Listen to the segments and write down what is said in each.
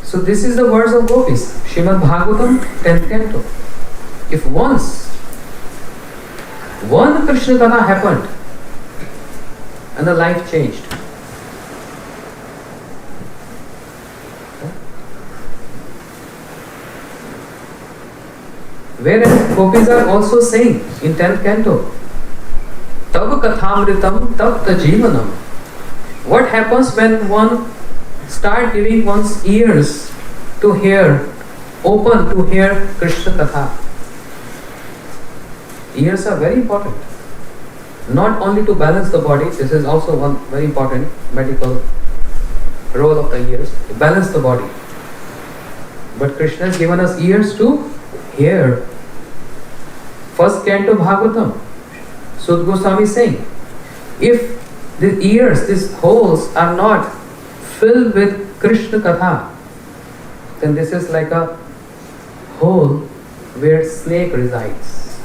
So this is the words of gopis, Srimad Bhagavatam, 10th canto. If once one Krishna Katha happened and the life changed. Whereas gopis are also saying in 10th canto, Tav kathamritam tapta jivanam. What happens when one start giving one's ears to hear, open to hear Krishna Katha? Ears are very important. Not only to balance the body, this is also one very important medical role of the ears, to balance the body. But Krishna has given us ears to hear. First canto Bhagavatam, Sud Goswami is saying, if the ears, these holes are not filled with Krishna Katha, then this is like a hole where snake resides.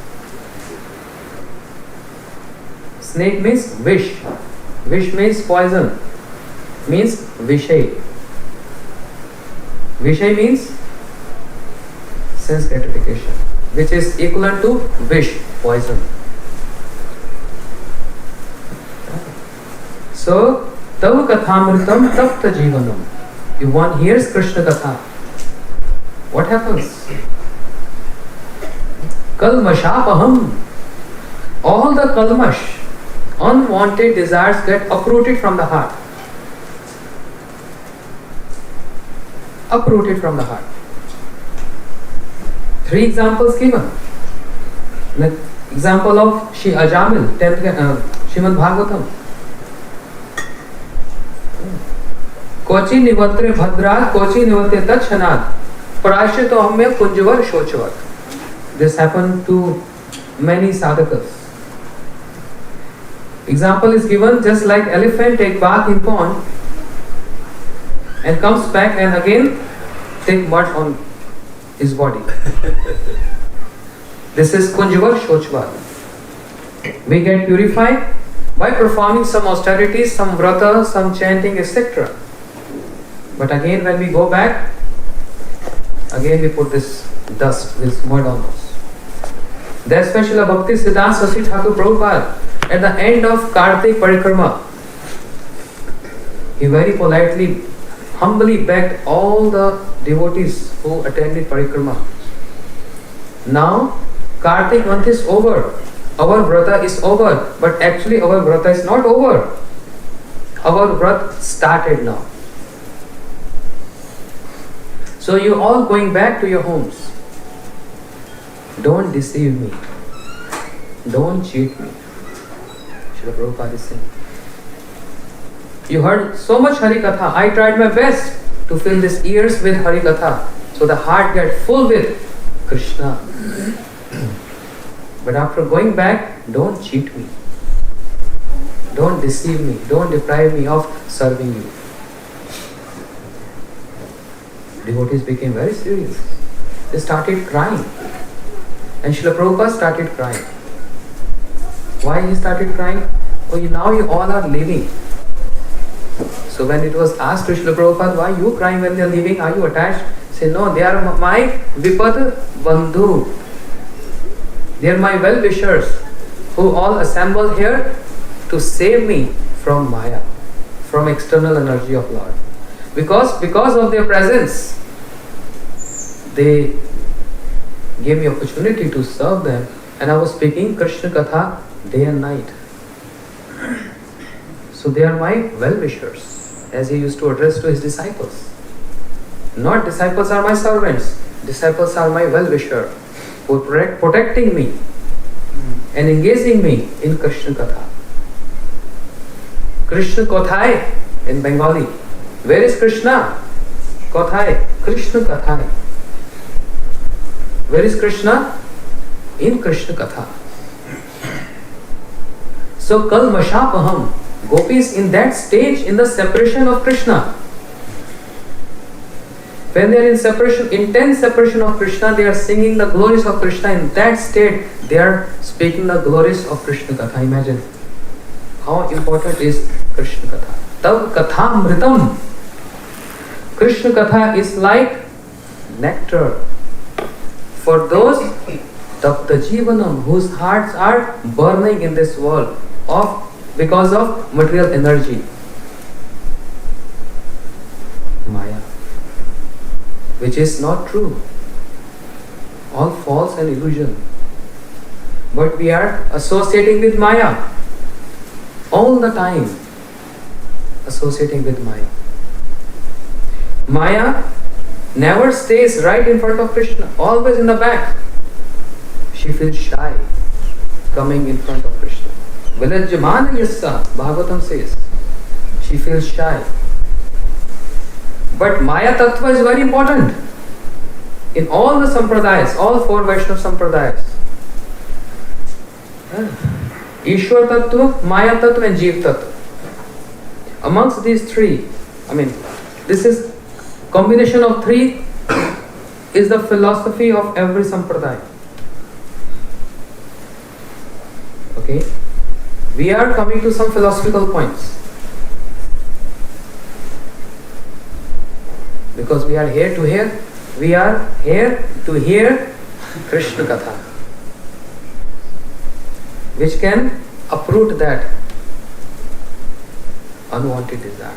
Snake means vish. Vish means poison. Means vishay. Vishay means sense gratification, which is equivalent to vish, poison. So, tav kathamritam tapta jivanam. If one hears Krishna Katha, what happens? Kalmashapaham. All the kalmash, unwanted desires get uprooted from the heart. Uprooted from the heart. 3 examples given. The example of Shri Ajamil, 10th Srimad Bhagavatam. Kochi nivatre bhadrat, kochi nivate tachanat, prashito hamme kunjavar shochavat. This happened to many sadhakas. Example is given, just like elephant take bath in pond and comes back and again take mud on his body. This is kunjavar shochvat. We get purified by performing some austerities, some vrata, some chanting, etc. But again when we go back, again we put this dust, this mud on us. That's why Srila Bhakti Siddhanta Saraswati Thakur Prabhupada, at the end of Kartik Parikrama, he very politely, humbly begged all the devotees who attended Parikrama. Now, Kartik month is over. Our vrata is over. But actually our vrata is not over. Our vrata started now. So you all going back to your homes. Don't deceive me. Don't cheat me. Srila Prabhupada is saying. You heard so much Hari Katha. I tried my best to fill these ears with Hari Katha, so the heart get full with Krishna. But after going back, don't cheat me. Don't deceive me. Don't deprive me of serving you. Devotees became very serious. They started crying. And Srila Prabhupada started crying. Why he started crying? Oh, now you all are leaving. So when it was asked to Srila Prabhupada, why you crying when they are leaving? Are you attached? Say, no, they are my Vipad Bandhu. They are my well-wishers who all assemble here to save me from Maya, from external energy of Lord. Because of their presence, they gave me opportunity to serve them, and I was speaking Krishna Katha day and night. So they are my well-wishers, as he used to address to his disciples. Not disciples are my servants, disciples are my well-wisher, who are protecting me and engaging me in Krishna Katha. Krishna Kathai in Bengali. Where is Krishna? Kathai. Krishna Kathai. Where is Krishna? In Krishna Katha. So Kal Mashapaham, gopis in that stage, in the separation of Krishna. When they are in separation, intense separation of Krishna, they are singing the glories of Krishna. In that state, they are speaking the glories of Krishna Katha. Imagine how important is Krishna Katha. Tav Kathamritam. Krishna Katha is like nectar for those Tapta Jivanam whose hearts are burning in this world because of material energy. Maya, which is not true. All false and illusion. But we are associating with Maya. All the time. Associating with Maya. Maya never stays right in front of Krishna. Always in the back. She feels shy coming in front of Krishna. Vilajyamana yassa, Bhagavatam says. She feels shy. But Maya Tattva is very important. In all the sampradayas, all four Vaishnava sampradayas. Ishwar Tattva, Maya Tattva and Jeev Tattva. Amongst these three, this is combination of three is the philosophy of every sampradaya. Okay? We are coming to some philosophical points. Because we are here to hear Krishna Katha, which can uproot that unwanted desire.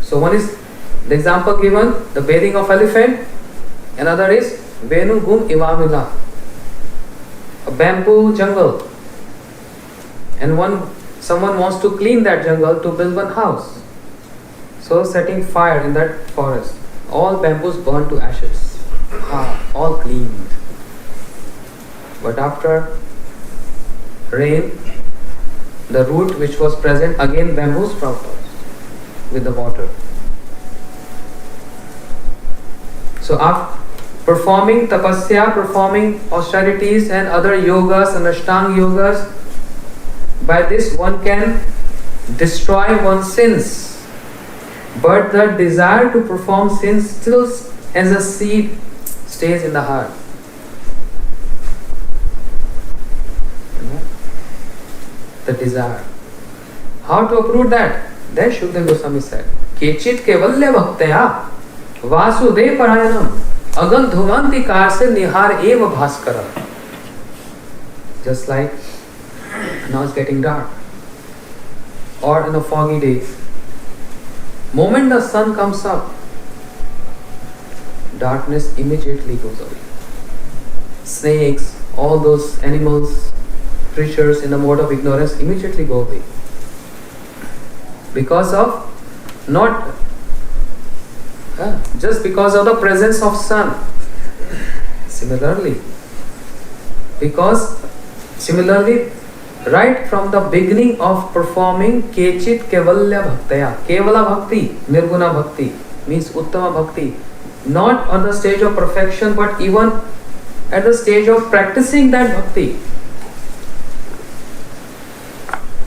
So one is the example given, the bathing of elephant. Another is Venu Gum Ivamila, a bamboo jungle. And someone wants to clean that jungle to build one house. So setting fire in that forest. All bamboos burned to ashes. All cleaned. But after rain, the root which was present, again bamboo sprouted with the water. So after performing tapasya, performing austerities and other yogas and ashtanga yogas, by this one can destroy one's sins. But the desire to perform sins still as a seed stays in the heart. The desire. How to uproot that? Then Shukdev Goswami said, Kechit kevalya bhaktaya vasudev parayanam agandhumanti karse nihar eva bhaskara. Just like now it's getting dark. Or in a foggy day. Moment the sun comes up, darkness immediately goes away. Snakes, all those animals, creatures in the mode of ignorance immediately go away. Because of just because of the presence of sun. Similarly, right from the beginning of performing Kechit Kevalya Bhaktaya, Kevala Bhakti, Nirguna Bhakti, means Uttama Bhakti, not on the stage of perfection but even at the stage of practicing that Bhakti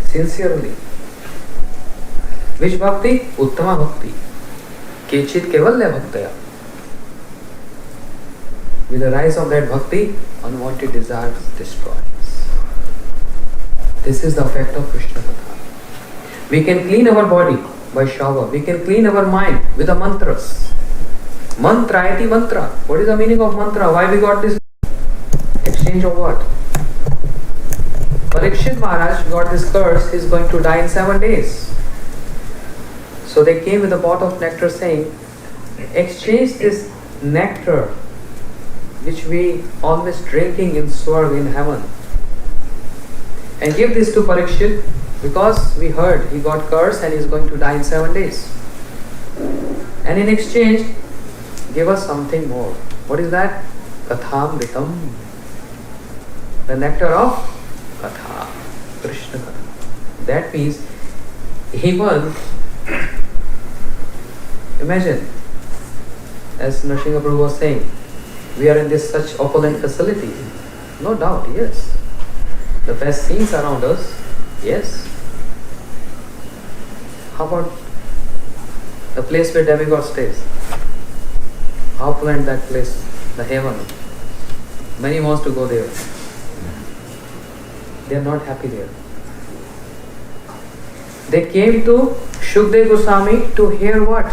sincerely. Which Bhakti? Uttama Bhakti. Kechit Kevalya Bhaktaya. With the rise of that Bhakti, unwanted desires destroys. This is the effect of Krishna Katha. We can clean our body by shower. We can clean our mind with the mantras. Mantrayati mantra. What is the meaning of mantra? Why we got this exchange of what? Parikshit Maharaj got this curse. He is going to die in 7 days. So they came with a bottle of nectar saying, exchange this nectar which we always drinking in Swarg in heaven, and give this to Parikshit, because we heard he got cursed and he is going to die in 7 days. And in exchange, give us something more. What is that? Kathamritam. The nectar of Katha. Krishna Katha. That means even, imagine, as Nrsimha Prabhu was saying, we are in this such opulent facility. No doubt, yes. The best scenes around us, yes. How about the place where demigod stays? How opulent that place, the heaven. Many wants to go there. They are not happy there. They came to Shukdev Goswami to hear what?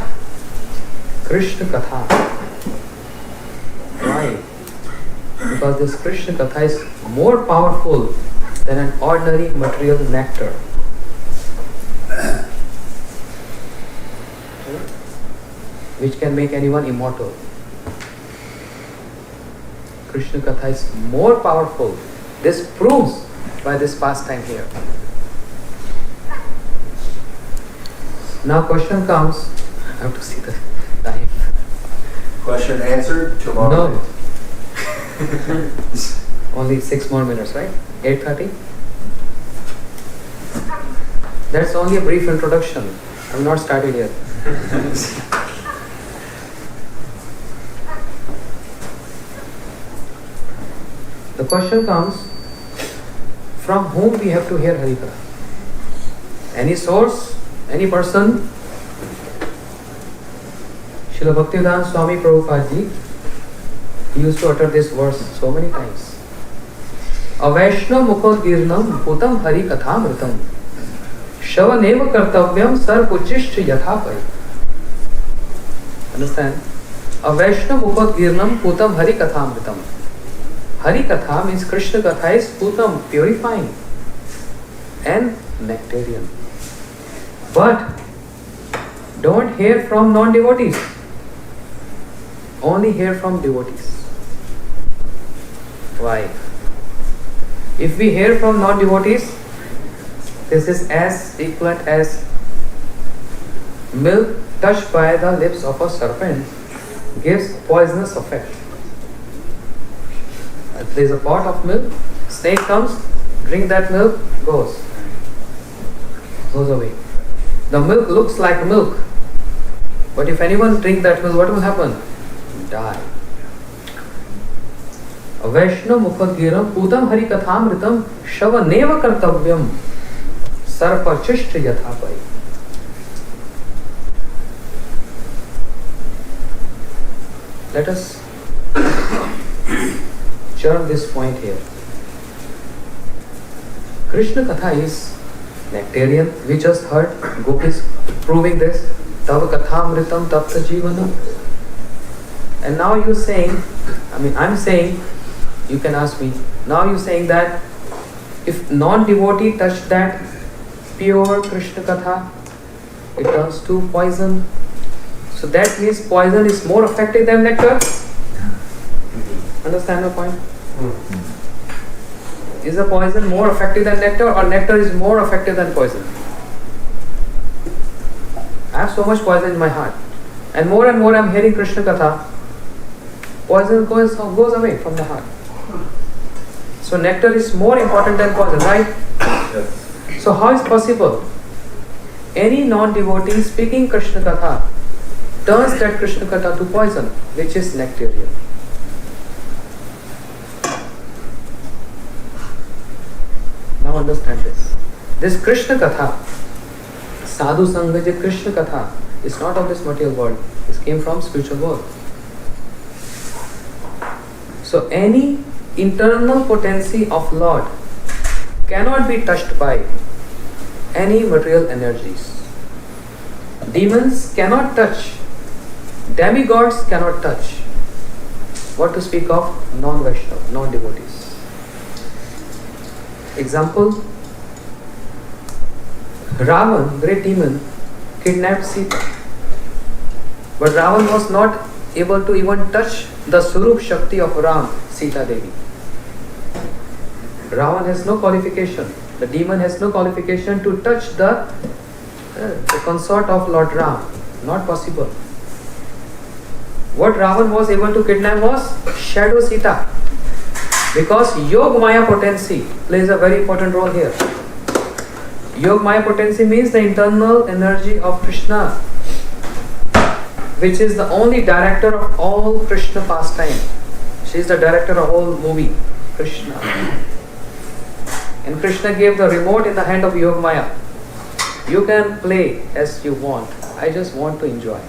Krishna Katha. Why? Because this Krishna Katha is more powerful than an ordinary material nectar. Which can make anyone immortal. Krishna Katha is more powerful. This proves by this pastime here. Now question comes, I have to see the time. Question answered tomorrow. No. Only 6 more minutes, right? 8:30? That's only a brief introduction. I have not started yet. The question comes, from whom we have to hear Harikatha? Any source? Any person? Srila Bhaktivedanta Swami Prabhupada ji, he used to utter this verse so many times. Avaishnav mukhogirnam putam harikathamritam shavaneva kartavyam sarpuchishta yathapai. Understand? Avaishnav mukhogirnam putam harikathamritam. Harikatha means Krishna Katha is putam, purifying, and nectarian. But don't hear from non-devotees. Only hear from devotees. Why? If we hear from non-devotees, this is as equivalent as milk touched by the lips of a serpent gives poisonous effect. If there is a pot of milk, snake comes, drink that milk, goes away. The milk looks like milk, but if anyone drink that milk, what will happen? Die. Avaishnav mukhadgiram putam harikathamritam shavaneva kartavyam sarpachishta yathapai. Let us churn this point here. Krishna Katha is nectarian. We just heard Gopis proving this. Tava kathamritam tapta jivanam. And now you're saying, I'm saying, you can ask me, now you're saying that if non-devotee touch that pure Krishna Katha, it turns to poison. So that means poison is more effective than nectar? Understand my point? Is the poison more effective than nectar, or nectar is more effective than poison? I have so much poison in my heart, and more I'm hearing Krishna Katha, poison goes away from the heart. So nectar is more important than poison, right? Yes. So how is possible? Any non-devotee speaking Krishna Katha turns that Krishna Katha to poison, which is nectarian. Now understand this. This Krishna Katha, Sadhu Sangha, Krishna Katha, is not of this material world. It came from spiritual world. So any internal potency of Lord cannot be touched by any material energies. Demons cannot touch. Demigods cannot touch. What to speak of non-Vaishnava, non-devotees. Example, Ravan, great demon, kidnapped Sita. But Ravan was not able to even touch the Surup Shakti of Ram, Sita Devi. Ravan has no qualification. The demon has no qualification to touch the consort of Lord Ram. Not possible. What Ravan was able to kidnap was Shadow Sita. Because Yog Maya potency plays a very important role here. Yog Maya potency means the internal energy of Krishna, which is the only director of all Krishna pastime. She is the director of all movie, Krishna. And Krishna gave the remote in the hand of Yog Maya. You can play as you want. I just want to enjoy.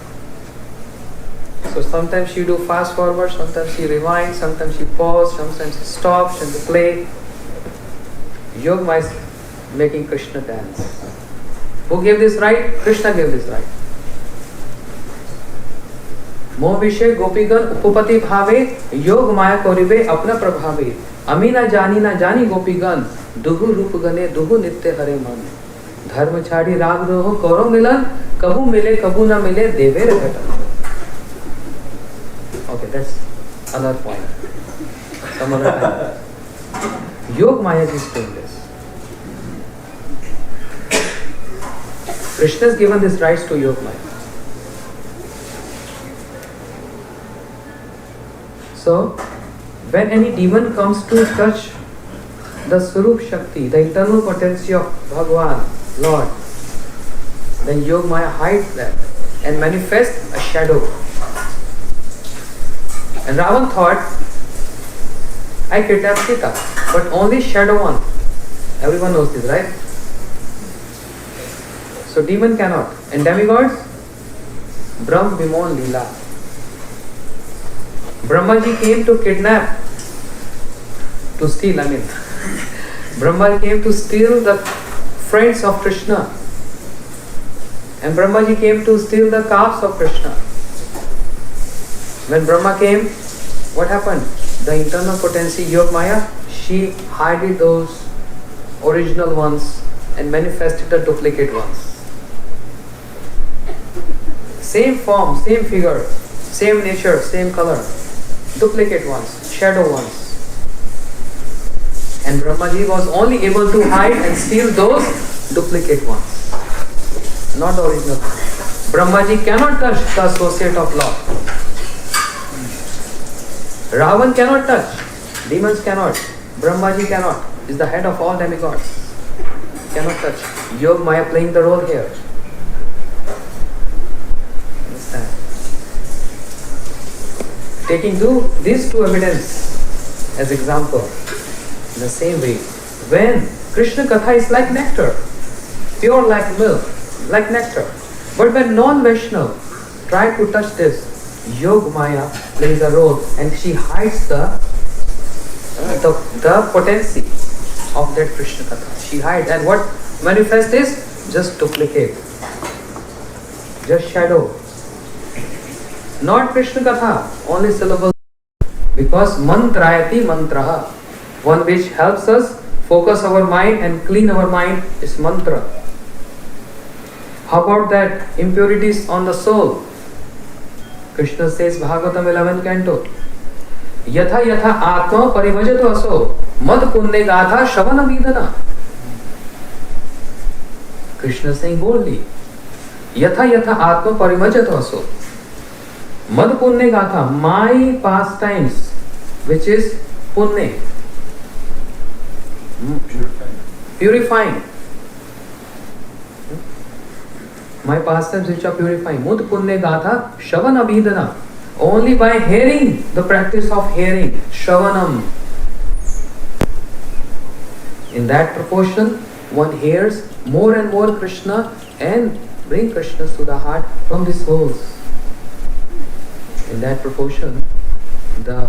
So sometimes she do fast forward, sometimes she rewind, sometimes she pause, sometimes she stops and to play. Yog Maya is making Krishna dance. Who gave this right? Krishna gave this right. मोह विषय गोपीगण उपपति भावे योग माया करिबे अपना प्रभावे अमी ना जानी गोपीगण दुहु रूप गने दुहु नित्य हरे मन धर्म छाड़ी राग रोह करो मिलन कबू मिले कबू ना मिले देवे रे घटन. Okay, that's another point. Some other time. Yog Maya is doing this. Krishna has given these rights to Yog Maya. So, when any demon comes to touch the Swarup Shakti, the internal potency of Bhagavan, Lord, then Yog Maya hides that and manifests a shadow. And Ravan thought, I kidnapped Sita, but only shadow one. Everyone knows this, right? So demon cannot. And demigods, Brahm Vimon Leela. Brahmaji came to kidnap, to steal, Brahma came to steal the friends of Krishna. And Brahmaji came to steal the calves of Krishna. When Brahma came, what happened? The internal potency, Yog Maya, she hid those original ones and manifested the duplicate ones. Same form, same figure, same nature, same color, duplicate ones, shadow ones. And Brahmaji was only able to hide and steal those duplicate ones, not the original. Brahmaji cannot touch the associate of Lord. Ravan cannot touch, demons cannot, Brahmaji cannot, is the head of all demigods, cannot touch. Yog Maya playing the role here. Understand? Taking these two evidence as example, in the same way, when Krishna Katha is like nectar, pure like milk, like nectar, but when non-Vaishnav try to touch this, Yog Maya plays a role and she hides the potency of that Krishna Katha. She hides, and what manifests is just duplicate, just shadow. Not Krishna Katha, only syllable. Because mantrayati mantraha, one which helps us focus our mind and clean our mind is mantra. How about that impurities on the soul? Krishna says Bhagavatam 11th canto, Yatha yatha atma parivajato aso mad punne gatha shavana vidana. Krishna is saying boldly, Yatha yatha atma parivajato aso mad punne gatha, my pastimes, which is punne, purifying. My pastimes which are purifying. Mud punne gatha shavana vidana. Only by hearing, the practice of hearing, shravanam. In that proportion, one hears more and more Krishna and bring Krishna to the heart from these holes. In that proportion, the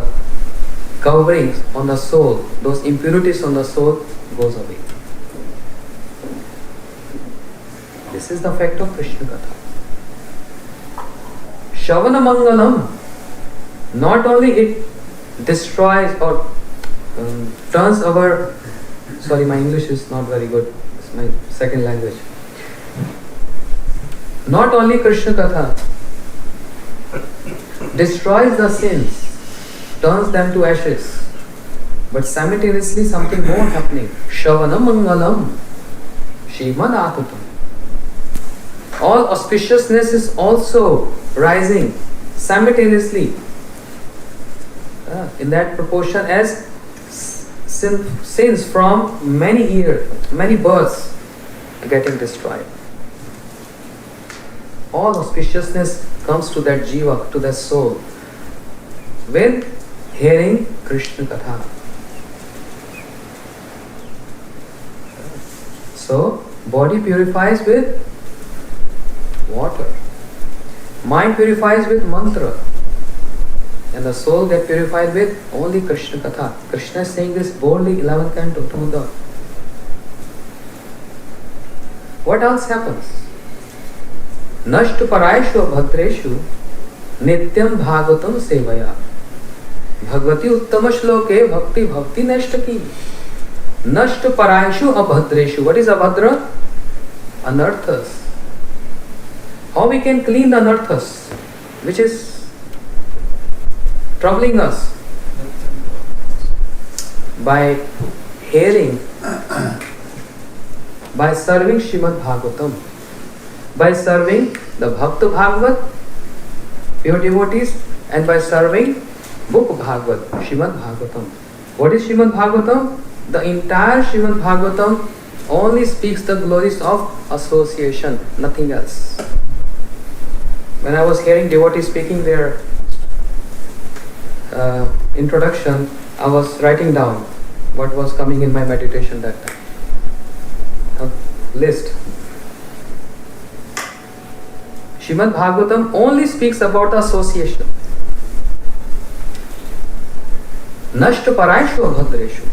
coverings on the soul, those impurities on the soul goes away. This is the effect of Krishna Katha. Shavana Mangalam, not only it destroys or turns our, sorry, my English is not very good, it's my second language. Not only Krishna Katha destroys the sins, turns them to ashes, but simultaneously something more happening. Shavana Mangalam, Shrimad Atutam. All auspiciousness is also rising simultaneously in that proportion as sins from many years, many births are getting destroyed. All auspiciousness comes to that jiva, to that soul, with hearing Krishna Katha. So, body purifies with water. Mind purifies with mantra. And the soul gets purified with only Krishna Katha. Krishna is saying this boldly, 11th canto, Tamudha. What else happens? Nashtu paraishu bhadreshu नित्यम भागवतम सेवया भगवती उत्तम श्लोके भक्ति भक्ति नष्ट की नष्ट परायशु अभद्रेशु. What is abhadra? Anarthas. How we can clean the anarthas which is troubling us? By hearing, by serving Srimad Bhagavatam, by serving the Bhakta Bhagavat, pure devotees, and by serving book Bhagavat, Srimad Bhagavatam. What is Srimad Bhagavatam? The entire Srimad Bhagavatam only speaks the glories of association, nothing else. When I was hearing devotees speaking their introduction, I was writing down what was coming in my meditation that time. A list. Srimad Bhagavatam only speaks about association. Nashta paraishu abhadreshu.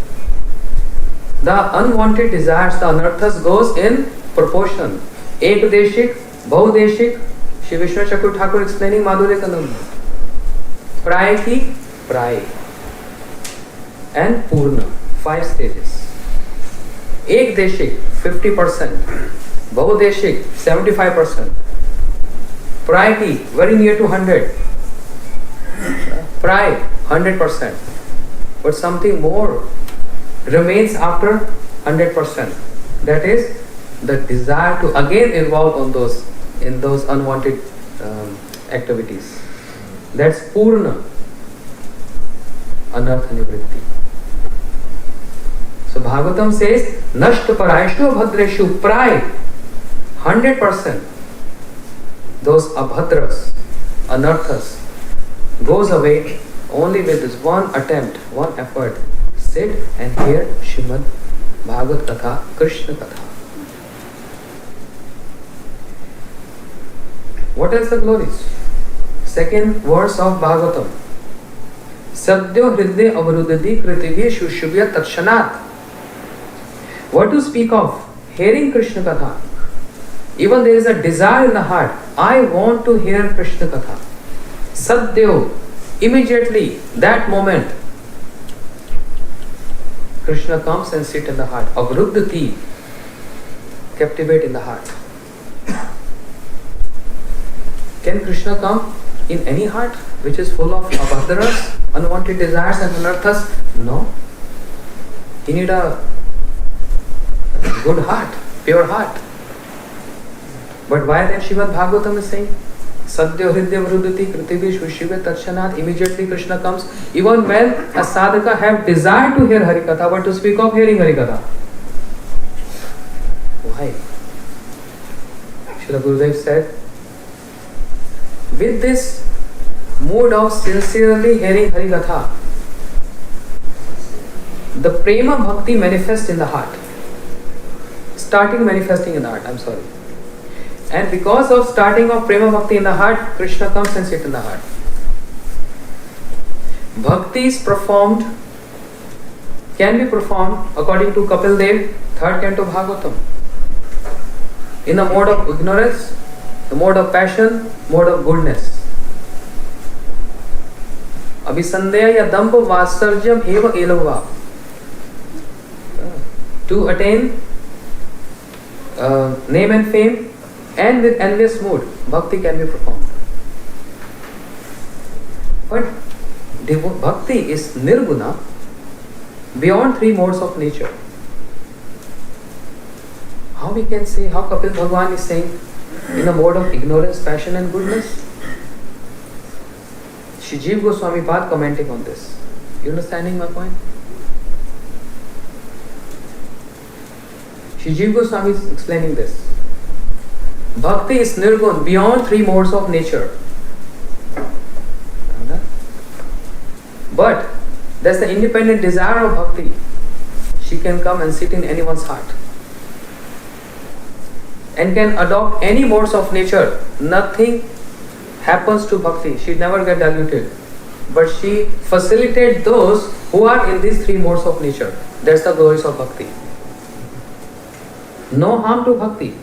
The unwanted desires, the anarthas goes in proportion. Ekdeshik, Bahudeshik, Shri Vishnu Chakur Thakur explaining Madhurya Kalam. Prayaki, Pray. And Purna, 5 stages. Ekdeshik, 50%. Bahudeshik, 75%. Prayaki, very near to 100. Pray, 100%. But something more remains after 100%. That is the desire to again involve in those unwanted activities. That's Purna, Anartha Nivritti. So Bhagavatam says, Nashta Paraishu Bhadreshu, Pray, 100%. Those abhadras, anarthas, goes away only with this one attempt, one effort. Sit and hear Srimad Bhagavat Katha, Krishna Katha. What else the glories? Second verse of Bhagavatam. Sadhyo hridya avarudadi kritivya shushubhya takshanat. What to speak of? Hearing Krishna Katha. Even there is a desire in the heart. I want to hear Krishna Katha. Sadhyo. Immediately, that moment, Krishna comes and sits in the heart. Avruddhati, captivate in the heart. Can Krishna come in any heart which is full of abhadras, unwanted desires and anarthas? No. You need a good heart, pure heart. But why then Srimad Bhagavatam is saying, Sadhya hridya vrudati kritivi shushivya takshanat, immediately Krishna comes. Even when a sadhaka have desire to hear Harikatha, but to speak of hearing Harikatha. Why? Srila Gurudev said, with this mood of sincerely hearing Harikatha, the prema bhakti manifests in the heart. Starting manifesting in the heart, And because of starting of prema bhakti in the heart, Krishna comes and sits in the heart. Bhakti is performed, can be performed according to Kapil Dev, 3rd canto Bhagavatam. In the mode of ignorance, the mode of passion, mode of goodness. Abhisandeya ya dambha vasarjam eva elavva. To attain name and fame, and with envious mood, bhakti can be performed. But bhakti is nirguna, beyond 3 modes of nature. How we can say, how Kapil Bhagwan is saying, in a mode of ignorance, passion and goodness? Shri Jiva Goswami Pad commenting on this. You understanding my point? Shri Jiva Goswami is explaining this. Bhakti is nirgun, beyond 3 modes of nature. But that's the independent desire of bhakti. She can come and sit in anyone's heart. And can adopt any modes of nature. Nothing happens to bhakti. She never get diluted. But she facilitates those who are in these 3 modes of nature. That's the glories of bhakti. No harm to bhakti.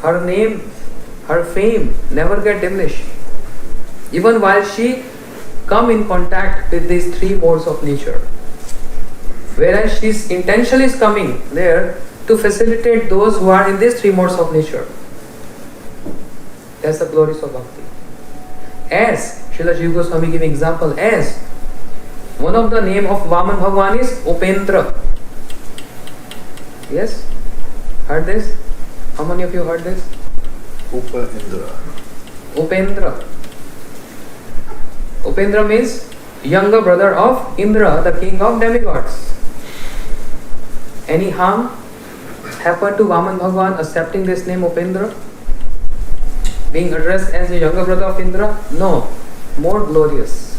Her name, her fame never get diminished. even while she come in contact with these three modes of nature. Whereas she intentionally is coming there to facilitate those who are in these three modes of nature. That's the glories of bhakti. As Srila Jiva Goswami giving example, as one of the name of Vaman Bhagwan is Upendra. Yes? Heard this? How many of you heard this? Upendra. Upendra. Upendra means younger brother of Indra, the king of demigods. Any harm happened to Vaman Bhagwan accepting this name Upendra? Being addressed as the younger brother of Indra? No, more glorious.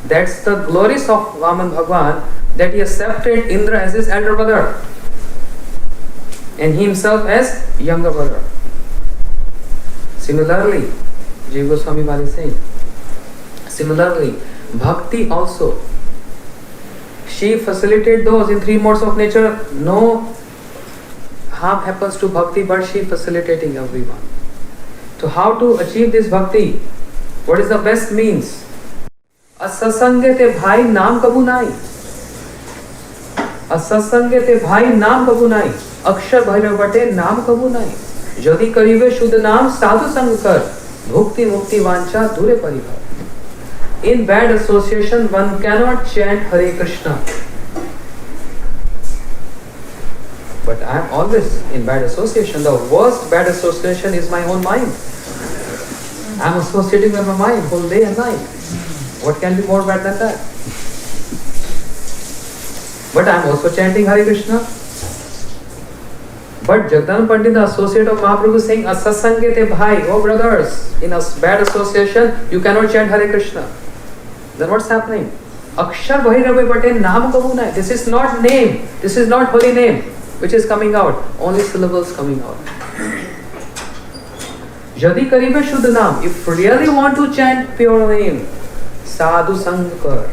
That's the glories of Vaman Bhagwan, that he accepted Indra as his elder brother and he himself as younger brother. Similarly, Jiva Goswami Bali is saying, similarly, Bhakti also, she facilitated those in three modes of nature. No harm happens to Bhakti, but she facilitating everyone. So how to achieve this Bhakti? What is the best means? असत्संगे ते भाई नाम कबू नाई, असत्संगे ते भाई नाम कबू नाई, अक्षर भैरव बटे नाम कबू नाई, यदि करीबे शुद्ध नाम साधु संग कर, भुक्ति मुक्ति वांछा दूरे परिभव. In bad association one cannot chant Hare Krishna. But I am always in bad association. The worst bad association is my own mind. I am associating with my mind whole day and night. What can be more bad than that? But I am also chanting Hare Krishna. But Jagdan Pandit, the associate of Mahaprabhu, is saying, Asatsange te bhai, oh brothers, in a bad association, you cannot chant Hare Krishna. Then what's happening? Akshar Bhairabe Bate Naam Kabunai. This is not name. This is not holy name which is coming out. Only syllables coming out. Yadi Karibe Shuddha Naam. If you really want to chant pure name, Sadhu Sangkar,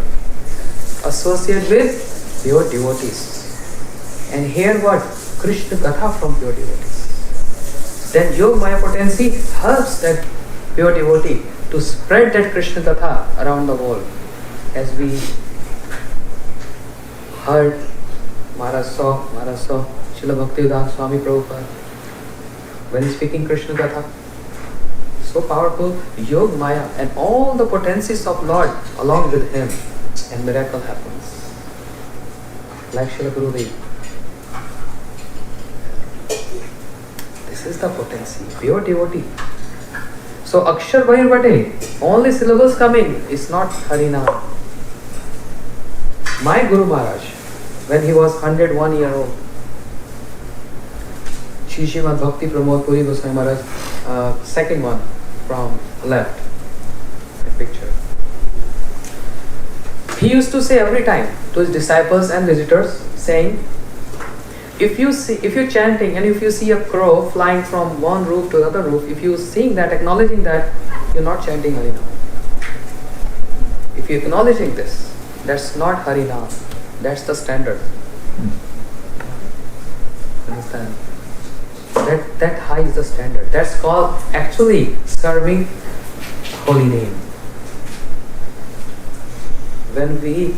associate with pure devotees. And hear what? Krishna Katha from pure devotees. Then Yoga Maya potency helps that pure devotee to spread that Krishna Katha around the world. As we heard, Maharaj saw Srila Bhaktivedanta Swami Prabhupada when he's speaking Krishna Katha. So powerful, Yoga Maya and all the potencies of Lord along with him, and miracle happens. Like Srila Gurudev. This is the potency, pure devotee. So Akshar Bhairvate, only syllables coming, is not Harinam. My Guru Maharaj, when he was 101 years old, Srimad Bhakti Pramod Puri Goswami Maharaj, second one from left, the picture. He used to say every time to his disciples and visitors, saying, if you're chanting and if you see a crow flying from one roof to another roof, if you're seeing that, acknowledging that, you're not chanting Harinam. If you're acknowledging this, that's not Harinam. That's the standard. Understand? That high is the standard. That's called actually serving holy name. When we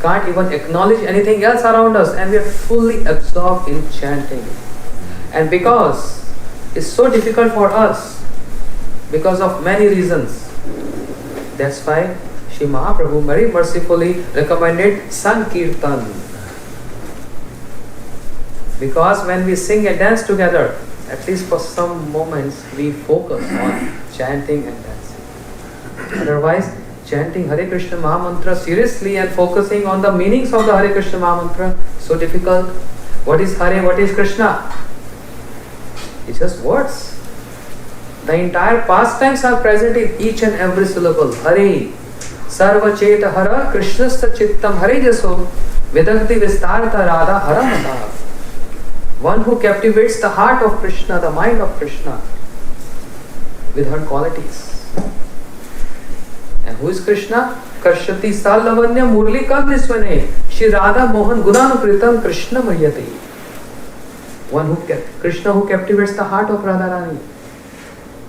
can't even acknowledge anything else around us and we are fully absorbed in chanting. And because it's so difficult for us, because of many reasons, that's why Shri Mahaprabhu very mercifully recommended Sankirtan. Because when we sing and dance together, at least for some moments, we focus on chanting and dancing. Otherwise, chanting Hare Krishna Mahamantra seriously and focusing on the meanings of the Hare Krishna Mahamantra, so difficult. What is Hare? What is Krishna? It's just words. The entire pastimes are present in each and every syllable. Hare, Sarva Cheta Hara, Krishnasta Chittam Hare Jaso, Vidakti Vistarta Radha Haramata. One who captivates the heart of Krishna, the mind of Krishna, with her qualities. And who is Krishna? Karshati Salavanya Murli Kagniswane Shri Radha Mohan Gunanukritam Krishna Mayate. One who Krishna who captivates the heart of Radharani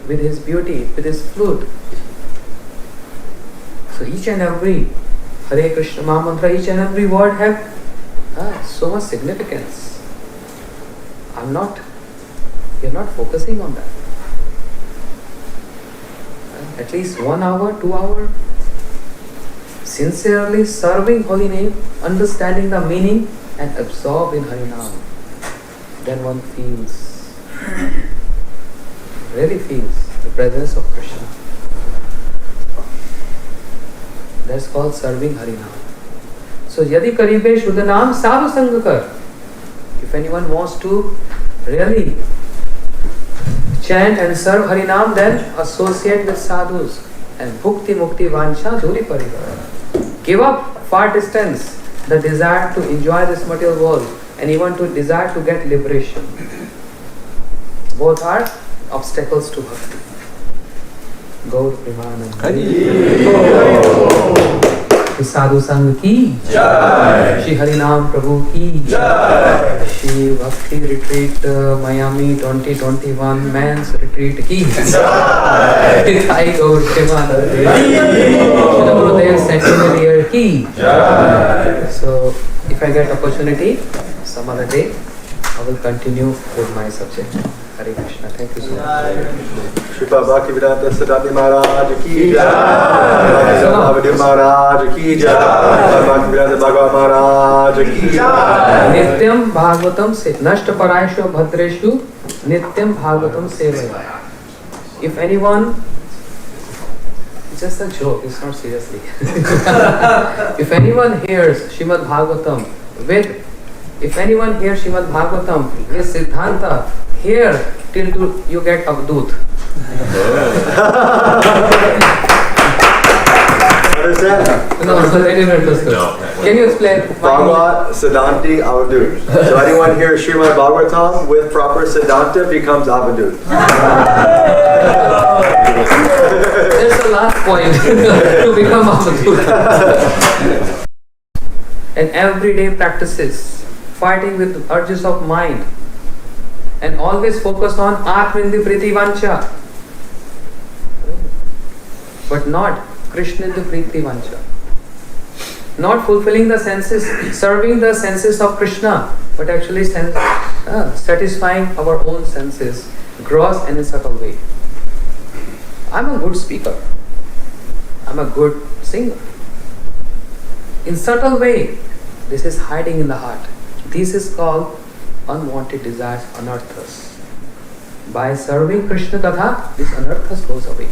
with his beauty, with his flute. So each and every Hare Krishna Maha Mantra, each and every word have so much significance. You're not focusing on that. At least 1 hour, 2 hours, sincerely serving holy name, understanding the meaning and absorbed in Harinam. Then one really feels the presence of Krishna. That's called serving Harinam. So yadi karibe shuddha naam sadhu sang kar. If anyone wants to really chant and serve Harinam, then associate with sadhus and bhukti mukti vancha duri parivar. Give up far distance the desire to enjoy this material world and even to desire to get liberation. Both are obstacles to bhakti. Gaur Premanand. Shri Sadhu Sangh ki Jai. Shri Harinam Prabhu ki Jai. Shri Bhakti Retreat Miami 2021 Men's Retreat ki Jai. Sai Gaur Premanand. Shri Gurudev Centenary Year ki Jai. So, if I get opportunity, some other day, I will continue with my subject. Hare Krishna. Thank you so much. Shripa Bhaktivedanta Siddhanta Maharaj ki Jai. Bhaktivedanta Maharaj ki Jai. Bhaktivedanta Bhagavad Maharaj ki Jai. Nityam Bhagavatam se Nashta Parayashu Bhadreshu Nityam Bhagavatam Sevaya. If anyone, it's just a joke, it's not seriously. If anyone hears Srimad Bhagavatam with Siddhanta, here till you get Avdut. Understand? No, I didn't understand. No. Can you explain? Bhagavad Siddhanti Avadut. So anyone here Srimad Bhagavatam with proper Siddhanta becomes Avadut. That's the last point to become Avadut. And everyday practices, fighting with urges of mind, and always focus on Atmindi Priti Vancha, but not Krishnindi Priti Vancha. Not fulfilling the senses, serving the senses of Krishna, but actually satisfying our own senses, gross and in subtle way. I'm a good speaker. I'm a good singer. In subtle way, this is hiding in the heart. This is called unwanted desires, anarthas. By serving Krishna Katha, this anarthas goes away.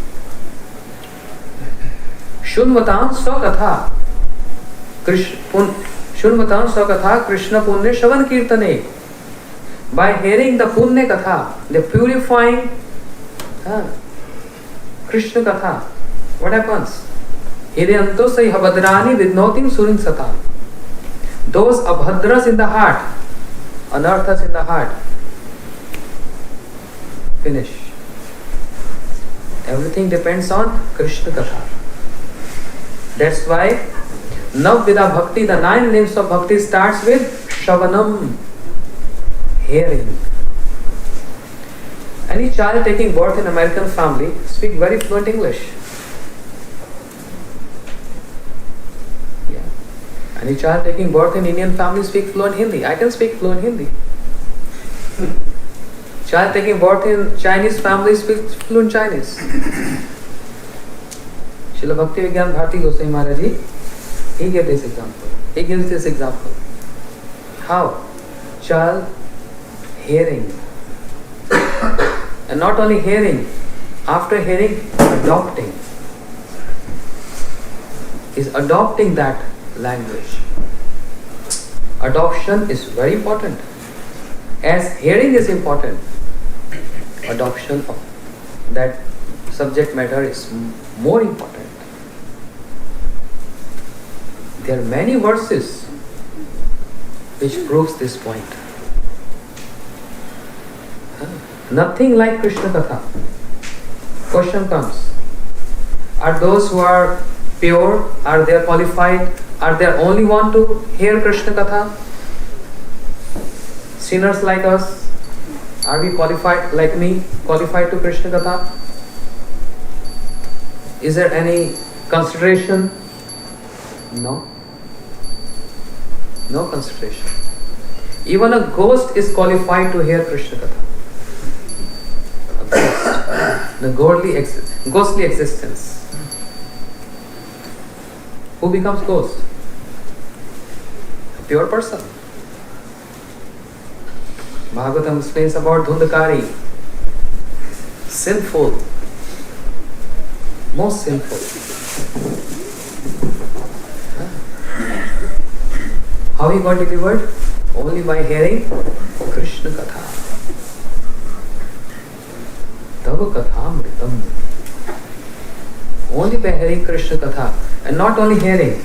Shunvatam Swakatha Shunvatam Swakatha Krishna Punya Shavan Kirtane. By hearing the Punya Katha, the purifying Krishna Katha, what happens? Hidyanto sai habhadrani vidnotim surin satam. Those abhadras in the heart, anarthas in the heart, finish. Everything depends on Krishna Katha. That's why Navvida Bhakti, the 9 names of Bhakti, starts with Shavanam, hearing. Any child taking birth in American family speak very fluent English. Any child taking birth in Indian family speak fluent Hindi. I can speak fluent Hindi. Child taking birth in Chinese family speaks fluent Chinese. Srila Bhakti Vigyan Bharati Goswami Maharaj Ji, he gave this example. He gives this example. How? Child hearing. And not only hearing, after hearing, adopting. Is adopting that language. Adoption is very important. As hearing is important, adoption of that subject matter is more important. There are many verses which proves this point. Nothing like Krishna Katha. Question comes, are those who are pure, are they qualified, are they only want to hear Krishna Katha? Sinners like us, are we qualified, like me, qualified to Krishna Katha? Is there any Consideration? No. No consideration. Even a ghost is qualified to hear Krishna Katha. A ghost. The ghostly existence. Who becomes ghost? A pure person. Bhagavatam explains about Dhundakari. Sinful. Most sinful. How he got delivered? Only by hearing Krishna Katha. Tava Kathamritam. Only by hearing Krishna Katha. And not only hearing,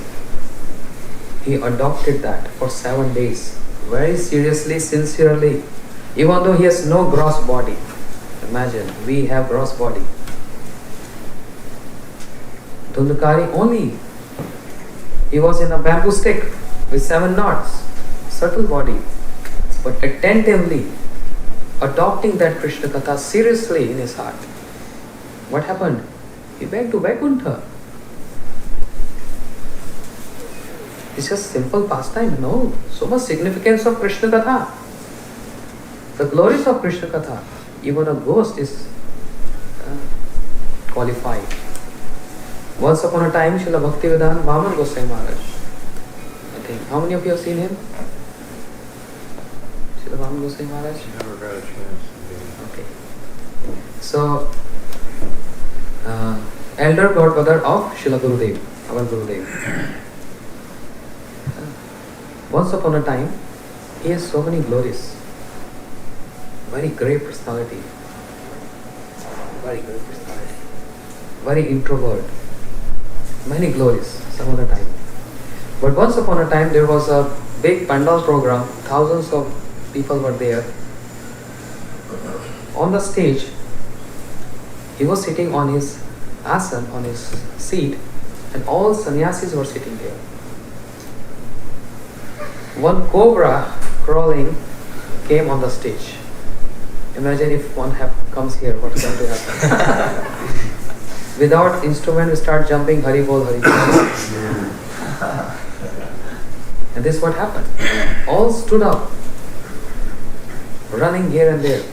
he adopted that for 7 days. Very seriously, sincerely. Even though he has no gross body. Imagine, we have gross body. Dhundakari only. He was in a bamboo stick with 7 knots. Subtle body. But attentively adopting that Krishna Katha seriously in his heart. What happened? He went to Vaikuntha. It's just simple pastime. No. So much significance of Krishna Katha. The glories of Krishna Katha. Even a ghost is qualified. Once upon a time, Srila Bhaktivedanta Vaman Goswami Maharaj. I think. How many of you have seen him? Srila Vaman Goswami Maharaj? Never got a chance. Okay. So, elder godfather of Srila Gurudev, our Gurudev. Once upon a time, he has so many glories. Very great personality. Very great personality. Very introvert. Many glories some of the time. But once upon a time, there was a big pandal program. Thousands of people were there. On the stage, he was sitting on his asan, on his seat, and all sannyasis were sitting there. One cobra crawling came on the stage. Imagine if one comes here, what's going to happen? Without instrument, we start jumping, Hari Bol, Hari Bol. And this is what happened. All stood up, running here and there.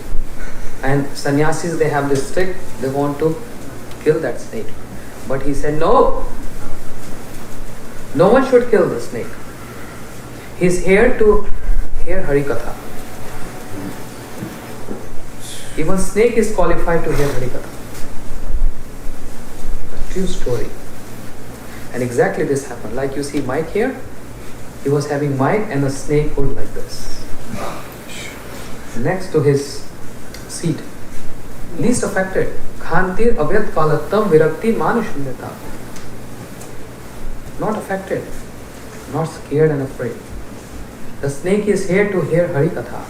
And sannyasis, they have this stick, they want to kill that snake. But he said, no! No one should kill the snake. He is here to hear Hari Katha. Even snake is qualified to hear Hari Katha. A true story. And exactly this happened. Like you see Mike here, he was having Mike and a snake hood like this. Next to his seat. Least affected. Khantir avyat kalattam virakti manushunyata. Not affected. Not scared and afraid. The snake is here to hear Hari Katha.